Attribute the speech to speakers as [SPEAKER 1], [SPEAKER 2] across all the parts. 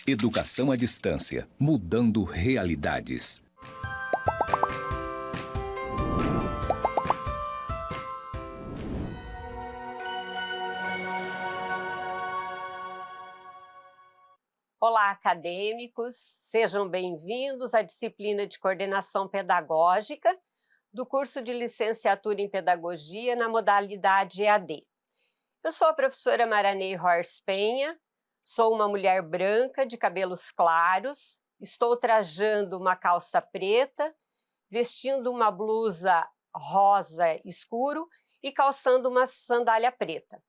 [SPEAKER 1] Educação à distância, mudando realidades.
[SPEAKER 2] Olá, acadêmicos! Sejam bem-vindos à disciplina de Coordenação Pedagógica do curso de Licenciatura em Pedagogia na modalidade EAD. Eu sou a professora Maraney Horst Penha, sou uma mulher branca de cabelos claros, estou trajando uma calça preta, vestindo uma blusa rosa escuro e calçando uma sandália preta.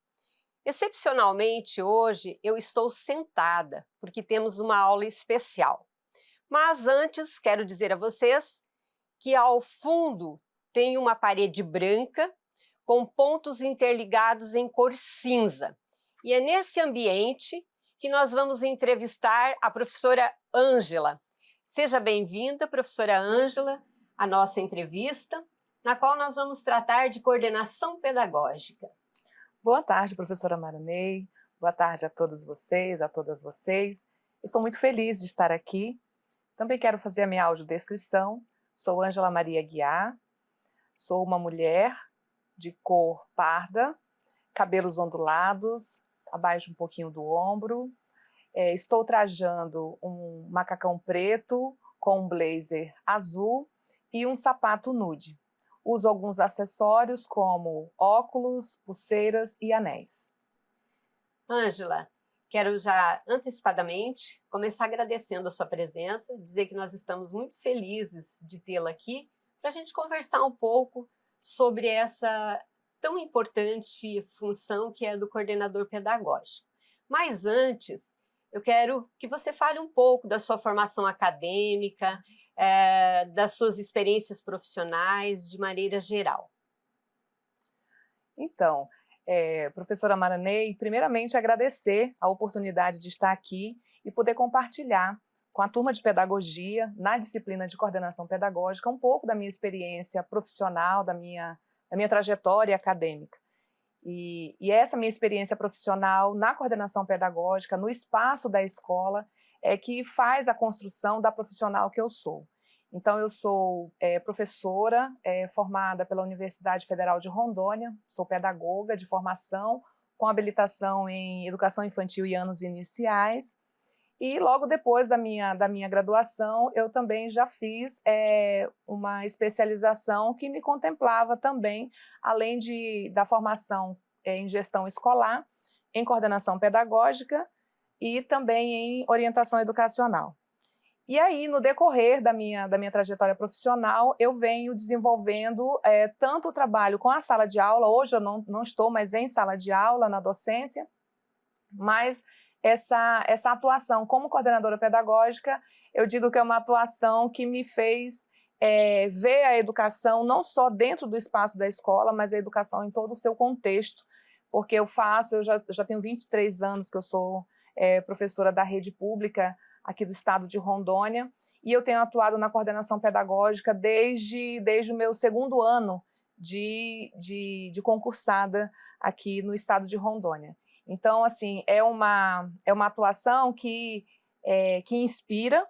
[SPEAKER 2] Excepcionalmente, hoje eu estou sentada, porque temos uma aula especial. Mas antes, quero dizer a vocês que ao fundo tem uma parede branca com pontos interligados em cor cinza. E é nesse ambiente que nós vamos entrevistar a professora Ângela. Seja bem-vinda, professora Ângela, à nossa entrevista, na qual nós vamos tratar de coordenação pedagógica.
[SPEAKER 3] Boa tarde, professora Maraney. Boa tarde a todos vocês, a todas vocês. Estou muito feliz de estar aqui. Também quero fazer a minha audiodescrição. Sou Ângela Maria Guiar, sou uma mulher de cor parda, cabelos ondulados, abaixo um pouquinho do ombro. Estou trajando um macacão preto com um blazer azul e um sapato nude. Uso alguns acessórios como óculos, pulseiras e anéis.
[SPEAKER 2] Ângela, quero já antecipadamente começar agradecendo a sua presença, dizer que nós estamos muito felizes de tê-la aqui para a gente conversar um pouco sobre essa tão importante função que é do coordenador pedagógico. Mas antes, eu quero que você fale um pouco da sua formação acadêmica, das suas experiências profissionais de maneira geral.
[SPEAKER 3] Então, professora Maraney, primeiramente agradecer a oportunidade de estar aqui e poder compartilhar com a turma de pedagogia, na disciplina de coordenação pedagógica, um pouco da minha experiência profissional, da minha trajetória acadêmica. E essa minha experiência profissional na coordenação pedagógica, no espaço da escola, é que faz a construção da profissional que eu sou. Então, eu sou professora formada pela Universidade Federal de Rondônia, sou pedagoga de formação, com habilitação em educação infantil e anos iniciais, e logo depois da minha graduação, eu também já fiz uma especialização que me contemplava também, além da formação em gestão escolar, em coordenação pedagógica e também em orientação educacional. E aí, no decorrer da minha trajetória profissional, eu venho desenvolvendo tanto o trabalho com a sala de aula, hoje eu não estou mais em sala de aula, na docência, mas essa atuação como coordenadora pedagógica, eu digo que é uma atuação que me fez ver a educação não só dentro do espaço da escola, mas a educação em todo o seu contexto, porque eu já tenho 23 anos que eu sou professora da rede pública aqui do estado de Rondônia, e eu tenho atuado na coordenação pedagógica desde o meu segundo ano de concursada aqui no estado de Rondônia. Então, assim, é uma atuação que inspira,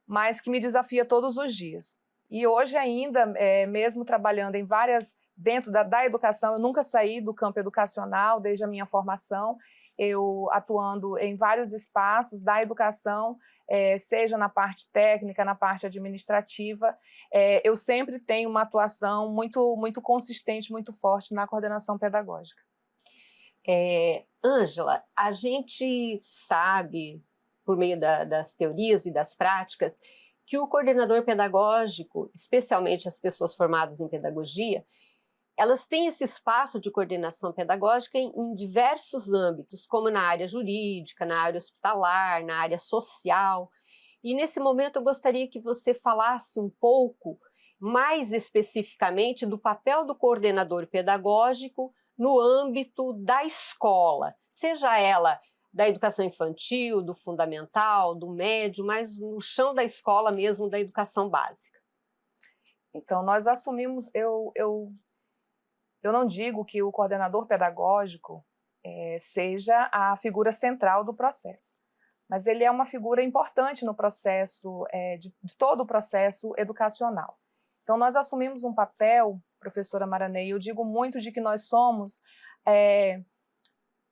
[SPEAKER 3] mas que me desafia todos os dias. E hoje ainda, mesmo trabalhando dentro da educação, eu nunca saí do campo educacional desde a minha formação, eu atuando em vários espaços da educação, seja na parte técnica, na parte administrativa, eu sempre tenho uma atuação muito, muito consistente, muito forte na coordenação pedagógica.
[SPEAKER 2] Ângela, a gente sabe, por meio das teorias e das práticas, que o coordenador pedagógico, especialmente as pessoas formadas em pedagogia, elas têm esse espaço de coordenação pedagógica em diversos âmbitos, como na área jurídica, na área hospitalar, na área social. E nesse momento eu gostaria que você falasse um pouco, mais especificamente, do papel do coordenador pedagógico no âmbito da escola, seja ela da educação infantil, do fundamental, do médio, mas no chão da escola mesmo, da educação básica.
[SPEAKER 3] Então, nós assumimos, eu não digo que o coordenador pedagógico seja a figura central do processo, mas ele é uma figura importante no processo, de todo o processo educacional. Então, nós assumimos um papel, professora Maraney, eu digo muito de que nós somos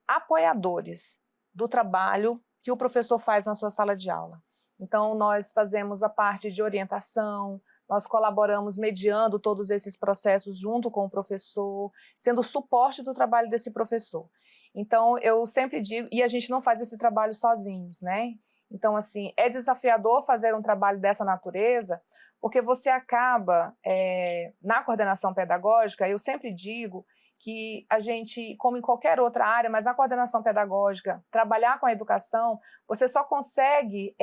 [SPEAKER 3] apoiadores do trabalho que o professor faz na sua sala de aula. Então, nós fazemos a parte de orientação, nós colaboramos mediando todos esses processos junto com o professor, sendo suporte do trabalho desse professor. Então, eu sempre digo, e a gente não faz esse trabalho sozinhos, né? Então, assim, é desafiador fazer um trabalho dessa natureza, porque você acaba, na coordenação pedagógica, eu sempre digo que a gente, como em qualquer outra área, mas na coordenação pedagógica, trabalhar com a educação, você só consegue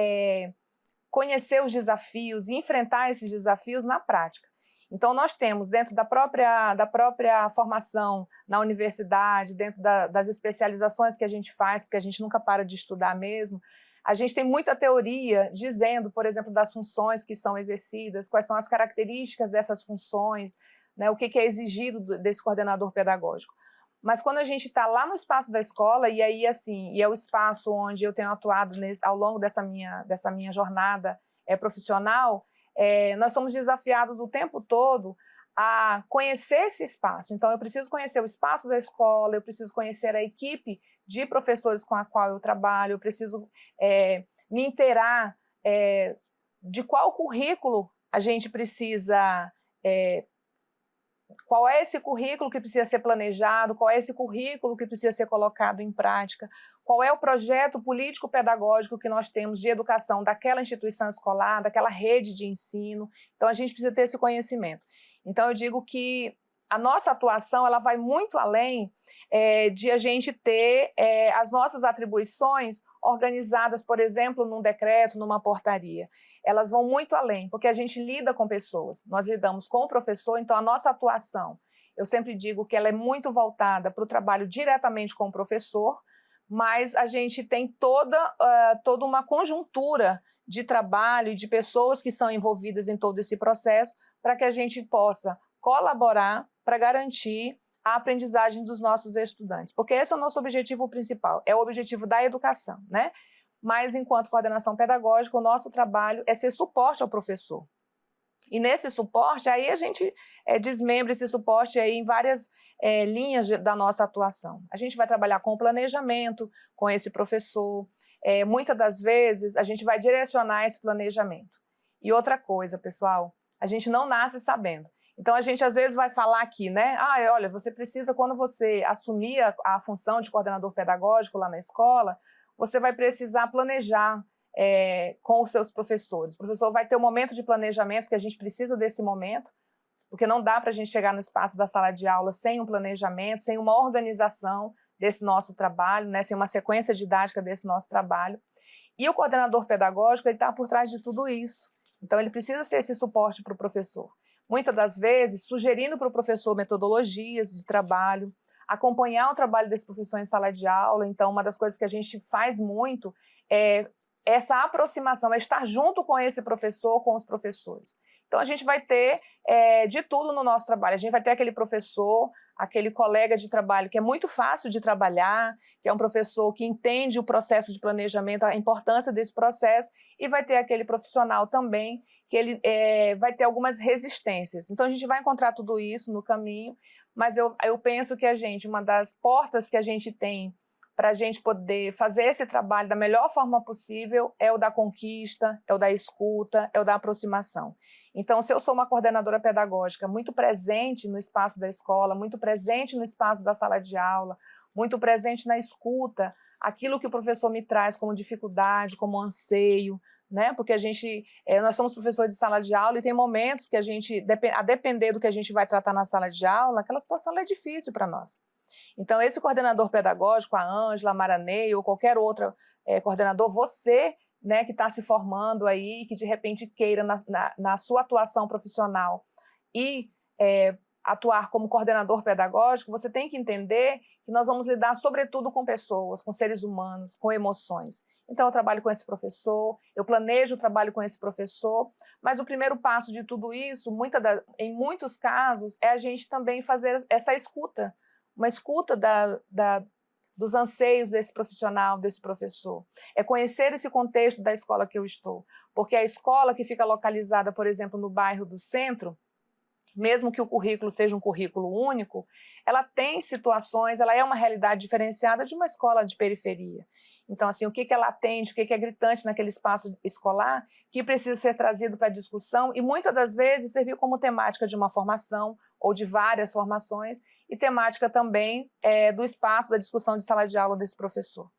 [SPEAKER 3] conhecer os desafios e enfrentar esses desafios na prática. Então, nós temos, dentro da própria formação na universidade, dentro das especializações que a gente faz, porque a gente nunca para de estudar mesmo, a gente tem muita teoria dizendo, por exemplo, das funções que são exercidas, quais são as características dessas funções, né, o que é exigido desse coordenador pedagógico. Mas quando a gente está lá no espaço da escola, e aí assim, e é o espaço onde eu tenho atuado ao longo dessa minha jornada profissional, nós somos desafiados o tempo todo a conhecer esse espaço. Então, eu preciso conhecer o espaço da escola, eu preciso conhecer a equipe de professores com a qual eu trabalho, eu preciso me inteirar de qual currículo a gente precisa qual é esse currículo que precisa ser planejado, qual é esse currículo que precisa ser colocado em prática, qual é o projeto político-pedagógico que nós temos de educação daquela instituição escolar, daquela rede de ensino. Então, a gente precisa ter esse conhecimento. Então, eu digo que a nossa atuação ela vai muito além de a gente ter as nossas atribuições organizadas, por exemplo, num decreto, numa portaria. Elas vão muito além, porque a gente lida com pessoas, nós lidamos com o professor, então a nossa atuação, eu sempre digo que ela é muito voltada para o trabalho diretamente com o professor, mas a gente tem toda uma conjuntura de trabalho e de pessoas que são envolvidas em todo esse processo para que a gente possa colaborar para garantir a aprendizagem dos nossos estudantes, porque esse é o nosso objetivo principal, é o objetivo da educação, né? Mas, enquanto coordenação pedagógica, o nosso trabalho é ser suporte ao professor. E nesse suporte, aí a gente desmembra esse suporte aí em várias linhas da nossa atuação. A gente vai trabalhar com o planejamento, com esse professor, muitas das vezes a gente vai direcionar esse planejamento. E outra coisa, pessoal, a gente não nasce sabendo. Então, a gente às vezes vai falar aqui, né? Olha, você precisa, quando você assumir a função de coordenador pedagógico lá na escola, você vai precisar planejar com os seus professores. O professor vai ter um momento de planejamento, que a gente precisa desse momento, porque não dá para a gente chegar no espaço da sala de aula sem um planejamento, sem uma organização desse nosso trabalho, né? Sem uma sequência didática desse nosso trabalho. E o coordenador pedagógico está por trás de tudo isso. Então, ele precisa ser esse suporte para o professor. Muitas das vezes, sugerindo para o professor metodologias de trabalho, acompanhar o trabalho desse professor em sala de aula. Então, uma das coisas que a gente faz muito é essa aproximação, é estar junto com esse professor, com os professores. Então, a gente vai ter de tudo no nosso trabalho. A gente vai ter aquele professor, aquele colega de trabalho que é muito fácil de trabalhar, que é um professor que entende o processo de planejamento, a importância desse processo, e vai ter aquele profissional também que ele vai ter algumas resistências. Então, a gente vai encontrar tudo isso no caminho, mas eu penso que uma das portas que a gente tem para a gente poder fazer esse trabalho da melhor forma possível é o da conquista, é o da escuta, é o da aproximação. Então, se eu sou uma coordenadora pedagógica muito presente no espaço da escola, muito presente no espaço da sala de aula, muito presente na escuta, aquilo que o professor me traz como dificuldade, como anseio, né? Porque nós somos professores de sala de aula e tem momentos que a depender do que a gente vai tratar na sala de aula, aquela situação é difícil para nós. Então, esse coordenador pedagógico, a Ângela, a Maraney ou qualquer outro coordenador, você, né, que está se formando aí, que de repente queira na sua atuação profissional e atuar como coordenador pedagógico, você tem que entender que nós vamos lidar sobretudo com pessoas, com seres humanos, com emoções. Então, eu trabalho com esse professor, eu planejo o trabalho com esse professor, mas o primeiro passo de tudo isso, em muitos casos, é a gente também fazer essa escuta, uma escuta dos anseios desse profissional, desse professor. É conhecer esse contexto da escola que eu estou. Porque a escola que fica localizada, por exemplo, no bairro do centro, mesmo que o currículo seja um currículo único, ela tem situações, ela é uma realidade diferenciada de uma escola de periferia. Então, assim, o que ela atende, o que é gritante naquele espaço escolar, que precisa ser trazido para a discussão e, muitas das vezes, servir como temática de uma formação ou de várias formações e temática também do espaço da discussão de sala de aula desse professor.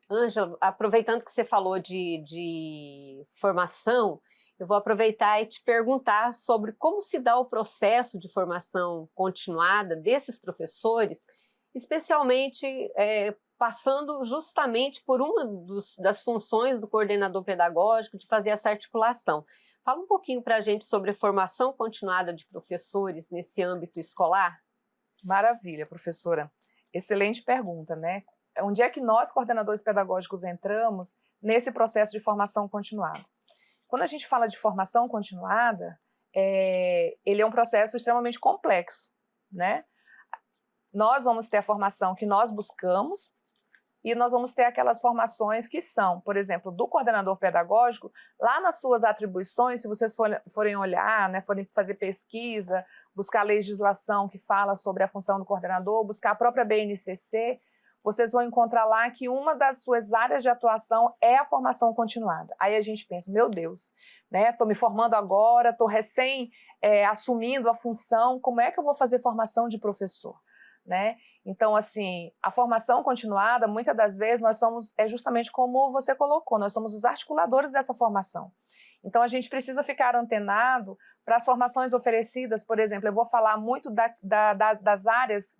[SPEAKER 2] Ângela, aproveitando que você falou de formação, eu vou aproveitar e te perguntar sobre como se dá o processo de formação continuada desses professores, especialmente passando justamente por uma das funções do coordenador pedagógico de fazer essa articulação. Fala um pouquinho para a gente sobre a formação continuada de professores nesse âmbito escolar.
[SPEAKER 3] Maravilha, professora. Excelente pergunta, né? Onde é que nós, coordenadores pedagógicos, entramos nesse processo de formação continuada? Quando a gente fala de formação continuada, ele é um processo extremamente complexo, né? Nós vamos ter a formação que nós buscamos e nós vamos ter aquelas formações que são, por exemplo, do coordenador pedagógico, lá nas suas atribuições, se vocês forem olhar, né, forem fazer pesquisa, buscar a legislação que fala sobre a função do coordenador, buscar a própria BNCC, vocês vão encontrar lá que uma das suas áreas de atuação é a formação continuada. Aí a gente pensa, meu Deus, né? Estou me formando agora, estou recém assumindo a função, como é que eu vou fazer formação de professor? Né? Então, assim, a formação continuada, muitas das vezes, nós somos, justamente como você colocou, nós somos os articuladores dessa formação. Então, a gente precisa ficar antenado para as formações oferecidas, por exemplo, eu vou falar muito das áreas,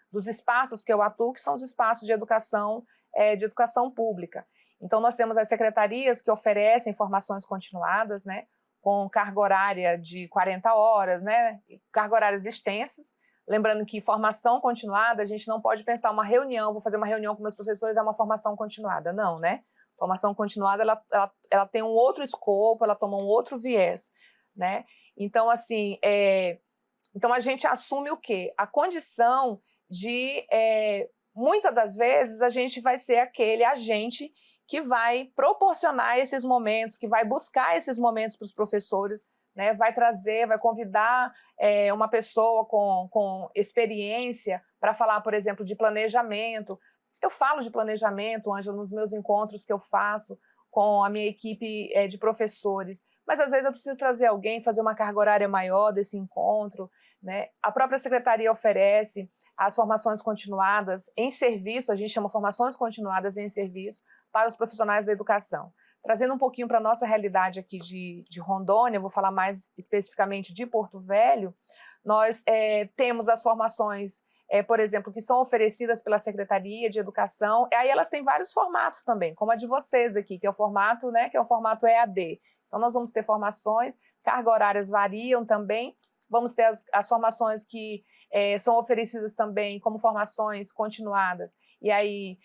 [SPEAKER 3] dos espaços que eu atuo, que são os espaços de educação pública. Então, nós temos as secretarias que oferecem formações continuadas, né, com carga horária de 40 horas, né, carga horárias extensas. Lembrando que formação continuada, a gente não pode pensar uma reunião, vou fazer uma reunião com meus professores, é uma formação continuada. Não, né? Formação continuada, ela tem um outro escopo, ela toma um outro viés, né? Então, assim, então a gente assume o quê? A condição de, muitas das vezes, a gente vai ser aquele agente que vai proporcionar esses momentos, que vai buscar esses momentos para os professores, né, vai trazer, vai convidar uma pessoa com experiência para falar, por exemplo, de planejamento. Eu falo de planejamento, Ângela, nos meus encontros que eu faço com a minha equipe de professores, mas às vezes eu preciso trazer alguém, fazer uma carga horária maior desse encontro, né? A própria secretaria oferece as formações continuadas em serviço, a gente chama formações continuadas em serviço, para os profissionais da educação. Trazendo um pouquinho para a nossa realidade aqui de Rondônia, eu vou falar mais especificamente de Porto Velho, nós temos as formações, por exemplo, que são oferecidas pela Secretaria de Educação, aí elas têm vários formatos também, como a de vocês aqui, que é o formato, né, que é o formato EAD. Então, nós vamos ter formações, cargas horárias variam também, vamos ter as formações que são oferecidas também como formações continuadas, e aí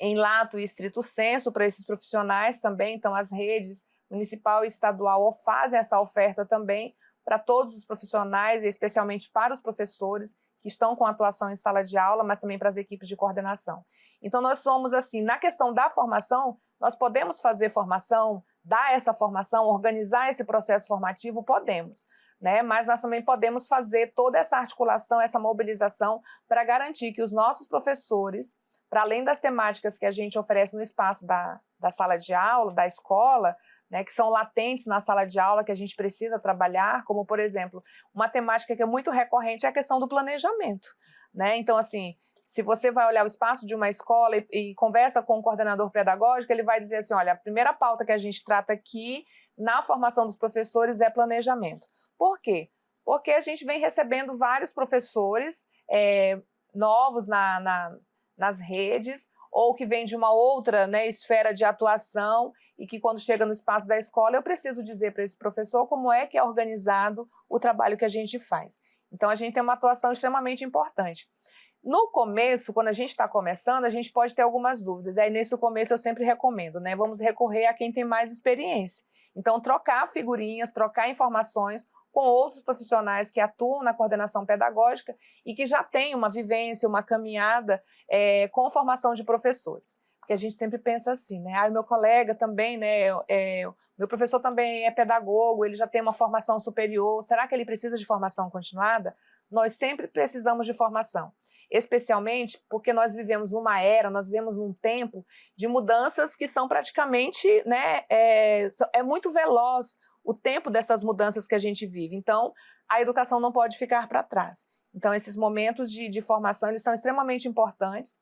[SPEAKER 3] em lato e estrito senso para esses profissionais também, então as redes municipal e estadual fazem essa oferta também para todos os profissionais e especialmente para os professores que estão com atuação em sala de aula, mas também para as equipes de coordenação. Então nós somos assim, na questão da formação, nós podemos fazer formação, dar essa formação, organizar esse processo formativo, podemos, né? Mas nós também podemos fazer toda essa articulação, essa mobilização para garantir que os nossos professores, para além das temáticas que a gente oferece no espaço da sala de aula, da escola, né, que são latentes na sala de aula, que a gente precisa trabalhar, como, por exemplo, uma temática que é muito recorrente é a questão do planejamento, né? Então, assim, se você vai olhar o espaço de uma escola e conversa com o coordenador pedagógico, ele vai dizer assim, olha, a primeira pauta que a gente trata aqui na formação dos professores é planejamento. Por quê? Porque a gente vem recebendo vários professores novos nas redes, ou que vem de uma outra, né, esfera de atuação e que quando chega no espaço da escola eu preciso dizer para esse professor como é que é organizado o trabalho que a gente faz. Então a gente tem uma atuação extremamente importante. No começo, quando a gente está começando, a gente pode ter algumas dúvidas. Aí nesse começo eu sempre recomendo, né? Vamos recorrer a quem tem mais experiência. Então trocar figurinhas, trocar informações com outros profissionais que atuam na coordenação pedagógica e que já têm uma vivência, uma caminhada com formação de professores. Porque a gente sempre pensa assim, né? O meu colega também, né? Meu professor também é pedagogo, ele já tem uma formação superior, será que ele precisa de formação continuada? Nós sempre precisamos de formação, especialmente porque nós vivemos numa era, nós vivemos num tempo de mudanças que são praticamente, né? É muito veloz o tempo dessas mudanças que a gente vive. Então, a educação não pode ficar para trás. Então, esses momentos de formação, eles são extremamente importantes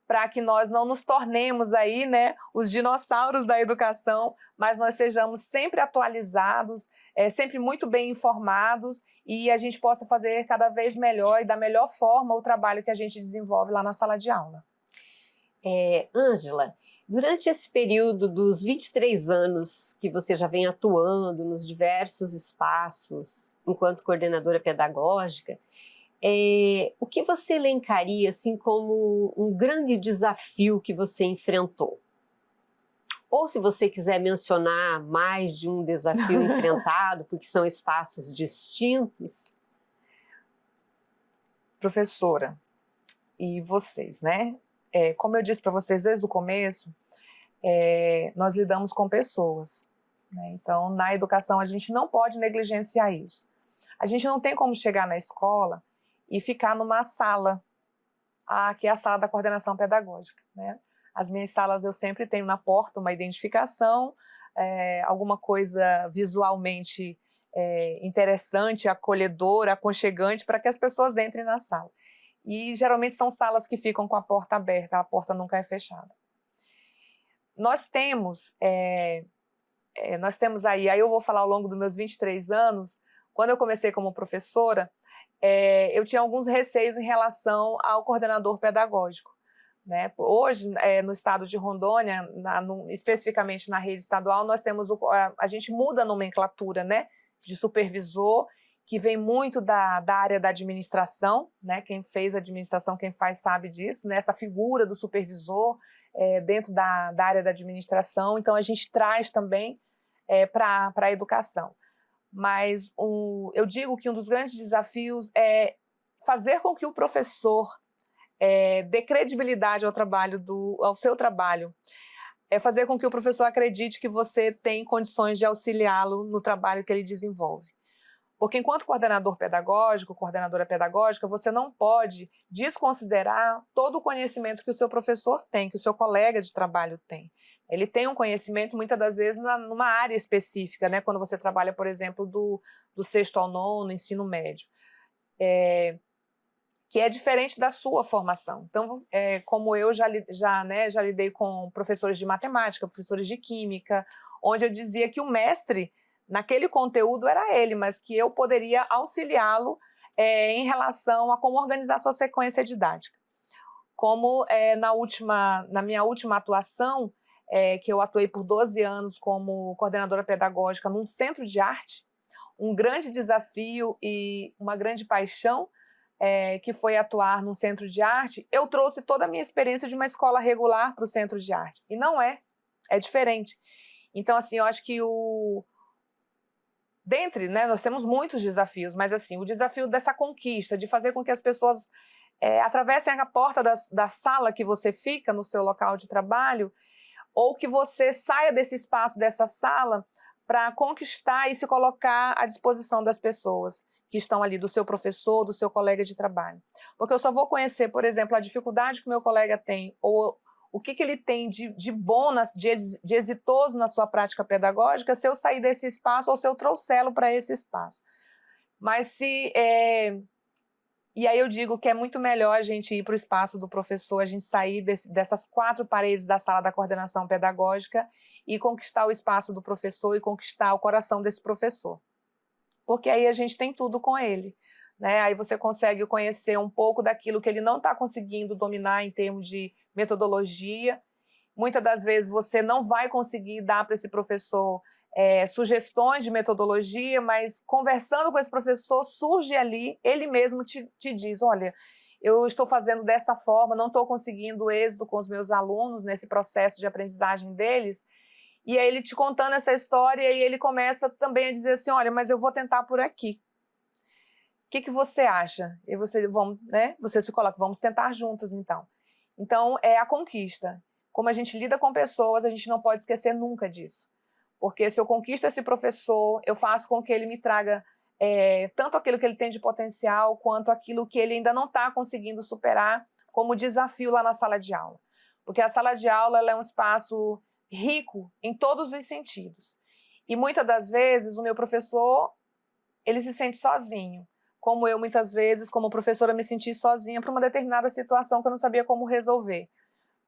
[SPEAKER 3] para que nós não nos tornemos aí, né, os dinossauros da educação, mas nós sejamos sempre atualizados, sempre muito bem informados e a gente possa fazer cada vez melhor e da melhor forma o trabalho que a gente desenvolve lá na sala de aula.
[SPEAKER 2] Ângela, durante esse período dos 23 anos que você já vem atuando nos diversos espaços enquanto coordenadora pedagógica, o que você elencaria assim, como um grande desafio que você enfrentou? Ou se você quiser mencionar mais de um desafio enfrentado, porque são espaços distintos.
[SPEAKER 3] Professora, e vocês, né? Como eu disse para vocês desde o começo, nós lidamos com pessoas, né? Então, na educação, a gente não pode negligenciar isso. A gente não tem como chegar na escola e ficar numa sala, que é a sala da coordenação pedagógica, né? As minhas salas eu sempre tenho na porta uma identificação, alguma coisa visualmente interessante, acolhedora, aconchegante para que as pessoas entrem na sala. E geralmente são salas que ficam com a porta aberta, a porta nunca é fechada. Nós temos aí eu vou falar ao longo dos meus 23 anos, quando eu comecei como professora, eu tinha alguns receios em relação ao coordenador pedagógico, né? Hoje, no estado de Rondônia, especificamente na rede estadual, nós temos a gente muda a nomenclatura, né, de supervisor, que vem muito da área da administração, né? Quem fez administração, quem faz sabe disso, né? Essa figura do supervisor dentro da área da administração, então a gente traz também para a educação. Mas eu digo que um dos grandes desafios é fazer com que o professor dê credibilidade ao seu trabalho, fazer com que o professor acredite que você tem condições de auxiliá-lo no trabalho que ele desenvolve. Porque enquanto coordenador pedagógico, coordenadora pedagógica, você não pode desconsiderar todo o conhecimento que o seu professor tem, que o seu colega de trabalho tem. Ele tem um conhecimento, muitas das vezes, numa área específica, né? Quando você trabalha, por exemplo, do 6º ao 9º, ensino médio, que é diferente da sua formação. Então, como eu já lidei com professores de matemática, professores de química, onde eu dizia que o mestre naquele conteúdo era ele, mas que eu poderia auxiliá-lo em relação a como organizar sua sequência didática. Como na minha última atuação, que eu atuei por 12 anos como coordenadora pedagógica num centro de arte, um grande desafio e uma grande paixão que foi atuar num centro de arte, eu trouxe toda a minha experiência de uma escola regular para o centro de arte. E não é diferente. Então, assim, eu acho que né, nós temos muitos desafios, mas assim, o desafio dessa conquista, de fazer com que as pessoas atravessem a porta da sala que você fica no seu local de trabalho, ou que você saia desse espaço, dessa sala, para conquistar e se colocar à disposição das pessoas que estão ali, do seu professor, do seu colega de trabalho. Porque eu só vou conhecer, por exemplo, a dificuldade que o meu colega tem, ou o que ele tem de bom, de exitoso na sua prática pedagógica, se eu sair desse espaço ou se eu trouxê-lo para esse espaço. Mas E aí eu digo que é muito melhor a gente ir para o espaço do professor, a gente sair dessas 4 paredes da sala da coordenação pedagógica e conquistar o espaço do professor e conquistar o coração desse professor. Porque aí a gente tem tudo com ele, né? Aí você consegue conhecer um pouco daquilo que ele não está conseguindo dominar em termos de metodologia. Muitas das vezes você não vai conseguir dar para esse professor sugestões de metodologia, mas conversando com esse professor, surge ali, ele mesmo te diz, olha, eu estou fazendo dessa forma, não estou conseguindo êxito com os meus alunos nesse processo de aprendizagem deles, E aí ele te contando essa história, e ele começa também a dizer assim, olha, mas eu vou tentar por aqui. O que você acha? E você, né? Você se coloca, vamos tentar juntos, então. Então, é a conquista. Como a gente lida com pessoas, a gente não pode esquecer nunca disso. Porque se eu conquisto esse professor, eu faço com que ele me traga tanto aquilo que ele tem de potencial, quanto aquilo que ele ainda não está conseguindo superar como desafio lá na sala de aula. Porque a sala de aula ela é um espaço rico em todos os sentidos. E muitas das vezes o meu professor ele se sente sozinho. Como eu, muitas vezes, como professora, me senti sozinha para uma determinada situação que eu não sabia como resolver.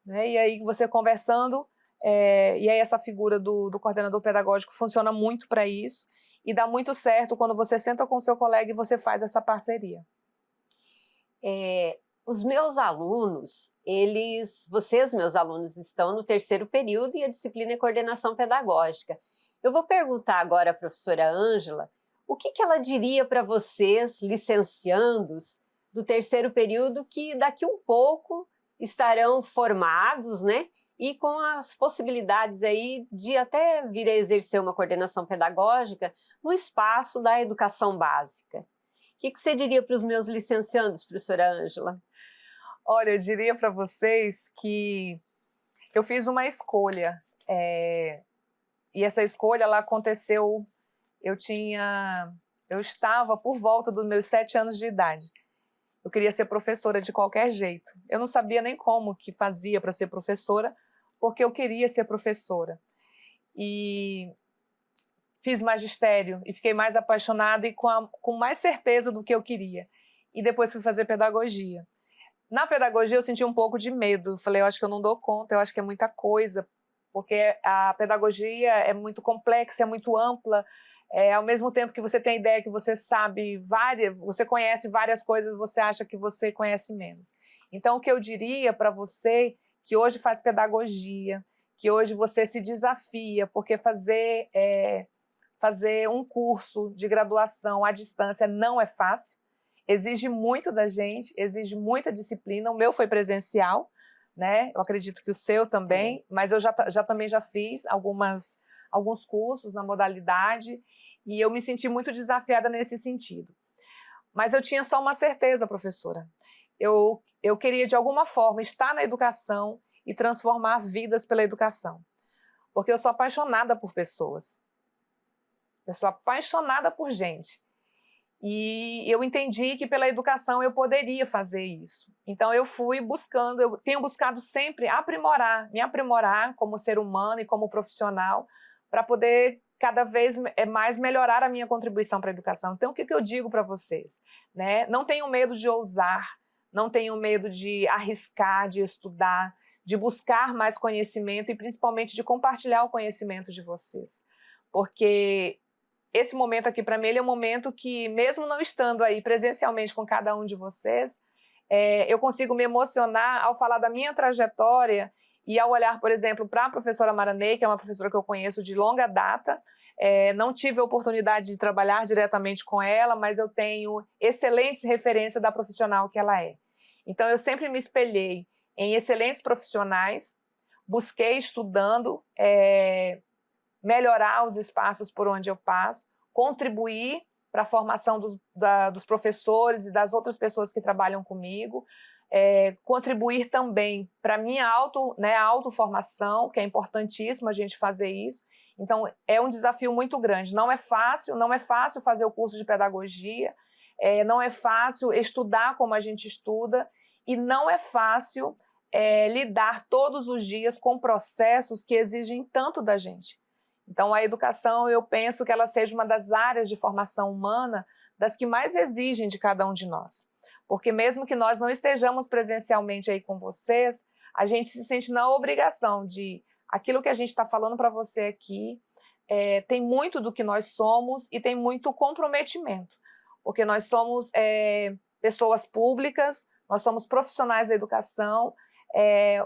[SPEAKER 3] Né? E aí, você conversando, e aí essa figura do coordenador pedagógico funciona muito para isso, e dá muito certo quando você senta com o seu colega e você faz essa parceria.
[SPEAKER 2] Os meus alunos, vocês, meus alunos, estão no 3º período e a disciplina é coordenação pedagógica. Eu vou perguntar agora à professora Ângela, o que ela diria para vocês, licenciandos do 3º período, que daqui um pouco estarão formados, né? E com as possibilidades aí de até vir a exercer uma coordenação pedagógica no espaço da educação básica. O que você diria para os meus licenciandos, professora Ângela?
[SPEAKER 3] Olha, eu diria para vocês que eu fiz uma escolha, e essa escolha ela aconteceu. Eu estava por volta dos meus 7 anos de idade. Eu queria ser professora de qualquer jeito. Eu não sabia nem como que fazia para ser professora, porque eu queria ser professora. E fiz magistério e fiquei mais apaixonada e com mais certeza do que eu queria. E depois fui fazer pedagogia. Na pedagogia eu senti um pouco de medo. Falei, eu acho que eu não dou conta, eu acho que é muita coisa, porque a pedagogia é muito complexa, é muito ampla. Ao mesmo tempo que você tem ideia que você sabe você conhece várias coisas, você acha que você conhece menos. Então, o que eu diria para você que hoje faz pedagogia, que hoje você se desafia, porque fazer um curso de graduação à distância não é fácil, exige muito da gente, exige muita disciplina. O meu foi presencial, né? Eu acredito que o seu também, mas eu também já fiz alguns cursos na modalidade, e eu me senti muito desafiada nesse sentido. Mas eu tinha só uma certeza, professora. Eu queria, de alguma forma, estar na educação e transformar vidas pela educação. Porque eu sou apaixonada por pessoas. Eu sou apaixonada por gente. E eu entendi que pela educação eu poderia fazer isso. Então eu fui buscando, eu tenho buscado sempre me aprimorar como ser humano e como profissional, para poder cada vez mais melhorar a minha contribuição para a educação. Então, o que eu digo para vocês? Né? Não tenham medo de ousar, não tenham medo de arriscar, de estudar, de buscar mais conhecimento e principalmente de compartilhar o conhecimento de vocês. Porque esse momento aqui, para mim, ele é um momento que, mesmo não estando aí presencialmente com cada um de vocês, eu consigo me emocionar ao falar da minha trajetória e ao olhar, por exemplo, para a professora Maraney, que é uma professora que eu conheço de longa data. Não tive a oportunidade de trabalhar diretamente com ela, mas eu tenho excelentes referências da profissional que ela é. Então, eu sempre me espelhei em excelentes profissionais, busquei estudando, melhorar os espaços por onde eu passo, contribuir para a formação dos professores e das outras pessoas que trabalham comigo, contribuir também para a minha autoformação, que é importantíssimo a gente fazer isso. Então, é um desafio muito grande. Não é fácil fazer o curso de pedagogia, não é fácil estudar como a gente estuda, e não é fácil lidar todos os dias com processos que exigem tanto da gente. Então, a educação, eu penso que ela seja uma das áreas de formação humana das que mais exigem de cada um de nós. Porque mesmo que nós não estejamos presencialmente aí com vocês, a gente se sente na obrigação de aquilo que a gente está falando para você aqui, tem muito do que nós somos e tem muito comprometimento. Porque nós somos pessoas públicas, nós somos profissionais da educação,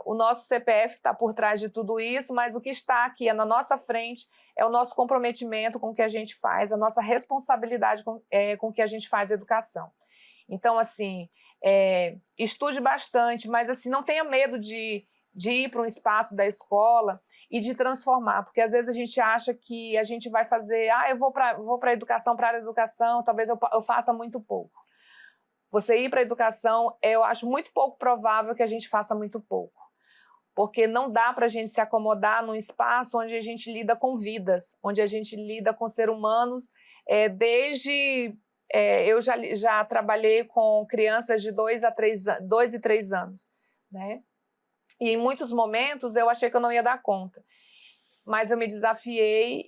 [SPEAKER 3] o nosso CPF está por trás de tudo isso, mas o que está aqui na nossa frente é o nosso comprometimento com o que a gente faz, a nossa responsabilidade com o que a gente faz a educação. Então, assim, estude bastante, mas assim, não tenha medo de de ir para um espaço da escola e de transformar, porque às vezes a gente acha que a gente vai fazer, eu vou para a educação, para a área da educação, talvez eu faça muito pouco. Você ir para a educação, eu acho muito pouco provável que a gente faça muito pouco, porque não dá para a gente se acomodar num espaço onde a gente lida com vidas, onde a gente lida com seres humanos, eu já trabalhei com crianças de 2 e 3 anos, né? E em muitos momentos eu achei que eu não ia dar conta, mas eu me desafiei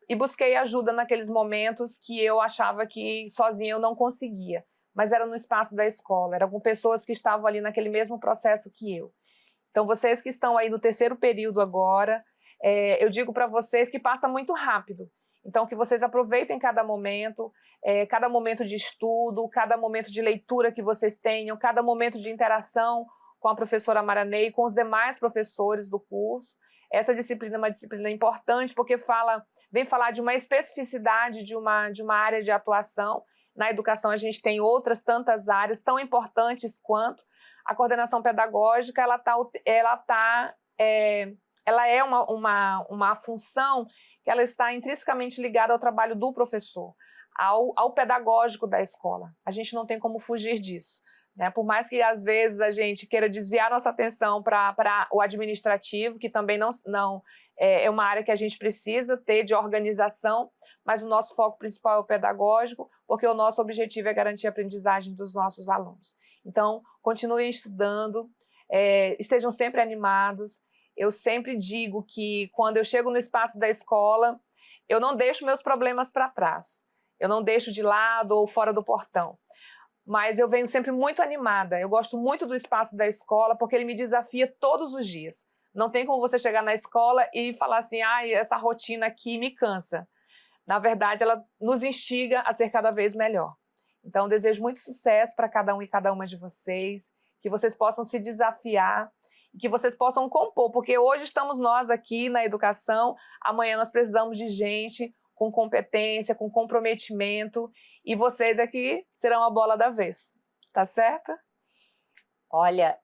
[SPEAKER 3] e busquei ajuda naqueles momentos que eu achava que sozinha eu não conseguia, mas era no espaço da escola, eram com pessoas que estavam ali naquele mesmo processo que eu. Então, vocês que estão aí no 3º período agora, eu digo para vocês que passa muito rápido. Então, que vocês aproveitem cada momento de estudo, cada momento de leitura que vocês tenham, cada momento de interação com a professora Maranei e com os demais professores do curso. Essa disciplina é uma disciplina importante porque vem falar de uma especificidade de uma área de atuação. Na educação, a gente tem outras tantas áreas tão importantes quanto. A coordenação pedagógica, ela é uma função que ela está intrinsecamente ligada ao trabalho do professor, ao pedagógico da escola. A gente não tem como fugir disso, né? Por mais que, às vezes, a gente queira desviar nossa atenção para o administrativo, que também não é uma área que a gente precisa ter de organização, mas o nosso foco principal é o pedagógico, porque o nosso objetivo é garantir a aprendizagem dos nossos alunos. Então, continuem estudando, estejam sempre animados. Eu sempre digo que quando eu chego no espaço da escola, eu não deixo meus problemas para trás, eu não deixo de lado ou fora do portão, mas eu venho sempre muito animada. Eu gosto muito do espaço da escola porque ele me desafia todos os dias. Não tem como você chegar na escola e falar assim, essa rotina aqui me cansa. Na verdade, ela nos instiga a ser cada vez melhor. Então, desejo muito sucesso para cada um e cada uma de vocês, que vocês possam se desafiar, que vocês possam compor, porque hoje estamos nós aqui na educação, amanhã nós precisamos de gente com competência, com comprometimento, e vocês aqui serão a bola da vez, tá certo?
[SPEAKER 2] Olha,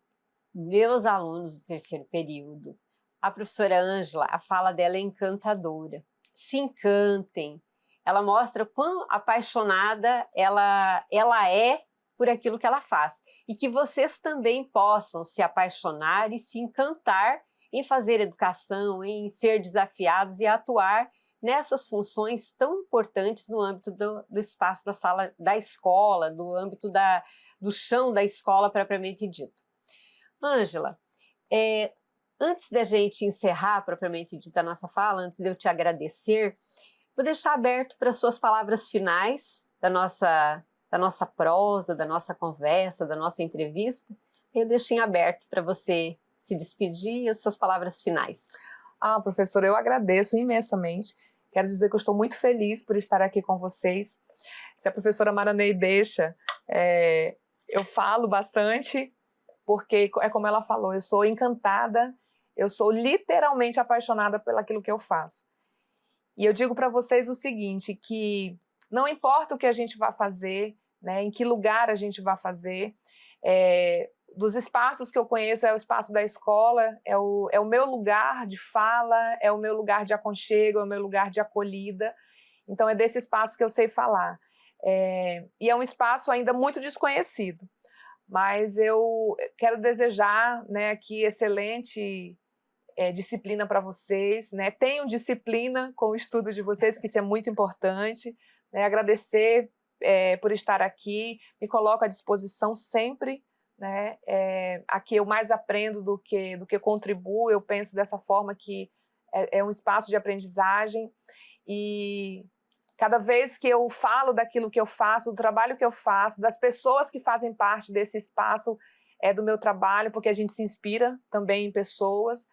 [SPEAKER 2] meus alunos do 3º período, a professora Ângela, a fala dela é encantadora. Se encantem, ela mostra quão apaixonada ela é por aquilo que ela faz e que vocês também possam se apaixonar e se encantar em fazer educação, em ser desafiados e atuar nessas funções tão importantes no âmbito do espaço da sala da escola, do âmbito do chão da escola propriamente dito. Ângela, antes da gente encerrar propriamente dita a nossa fala, antes de eu te agradecer, vou deixar aberto para suas palavras finais da nossa prosa, da nossa conversa, da nossa entrevista. Eu deixo em aberto para você se despedir e as suas palavras finais.
[SPEAKER 3] Professora, eu agradeço imensamente. Quero dizer que eu estou muito feliz por estar aqui com vocês. Se a professora Maranei deixa, eu falo bastante, porque é como ela falou, eu sou encantada, eu sou literalmente apaixonada pelo aquilo que eu faço. E eu digo para vocês o seguinte, que não importa o que a gente vai fazer, né, em que lugar a gente vai fazer, dos espaços que eu conheço, é o espaço da escola, é o meu lugar de fala, é o meu lugar de aconchego, é o meu lugar de acolhida. Então é desse espaço que eu sei falar. E é um espaço ainda muito desconhecido, mas eu quero desejar, né, aqui excelente disciplina para vocês, né? Tenham disciplina com o estudo de vocês, que isso é muito importante, né? Agradecer por estar aqui, me coloco à disposição sempre, né? Aqui eu mais aprendo do que contribuo, eu penso dessa forma que é um espaço de aprendizagem e cada vez que eu falo daquilo que eu faço, do trabalho que eu faço, das pessoas que fazem parte desse espaço do meu trabalho, porque a gente se inspira também em pessoas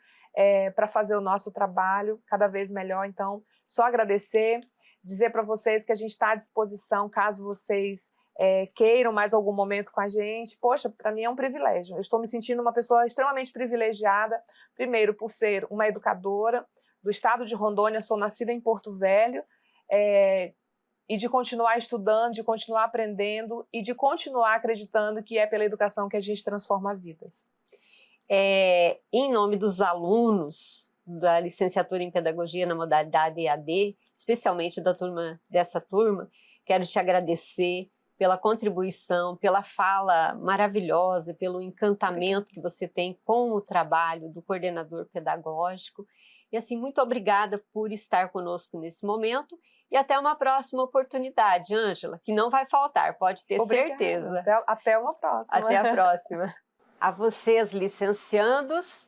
[SPEAKER 3] para fazer o nosso trabalho cada vez melhor. Então, só agradecer, dizer para vocês que a gente está à disposição, caso vocês queiram mais algum momento com a gente. Poxa, para mim é um privilégio. Eu estou me sentindo uma pessoa extremamente privilegiada, primeiro por ser uma educadora do estado de Rondônia, sou nascida em Porto Velho, e de continuar estudando, de continuar aprendendo e de continuar acreditando que é pela educação que a gente transforma vidas.
[SPEAKER 2] Em nome dos alunos da licenciatura em Pedagogia na modalidade EAD, especialmente dessa turma, quero te agradecer pela contribuição, pela fala maravilhosa, pelo encantamento que você tem com o trabalho do coordenador pedagógico. E assim, muito obrigada por estar conosco nesse momento e até uma próxima oportunidade, Ângela, que não vai faltar, pode ter certeza.
[SPEAKER 3] Até uma próxima.
[SPEAKER 2] Até a próxima. A vocês, licenciandos,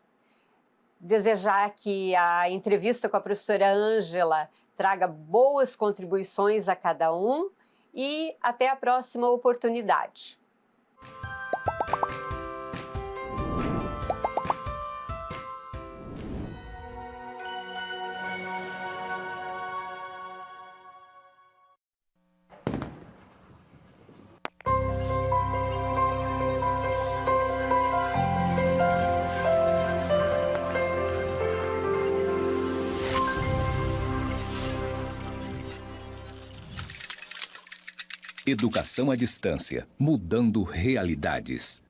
[SPEAKER 2] desejar que a entrevista com a professora Ângela traga boas contribuições a cada um e até a próxima oportunidade.
[SPEAKER 1] Educação à distância, mudando realidades.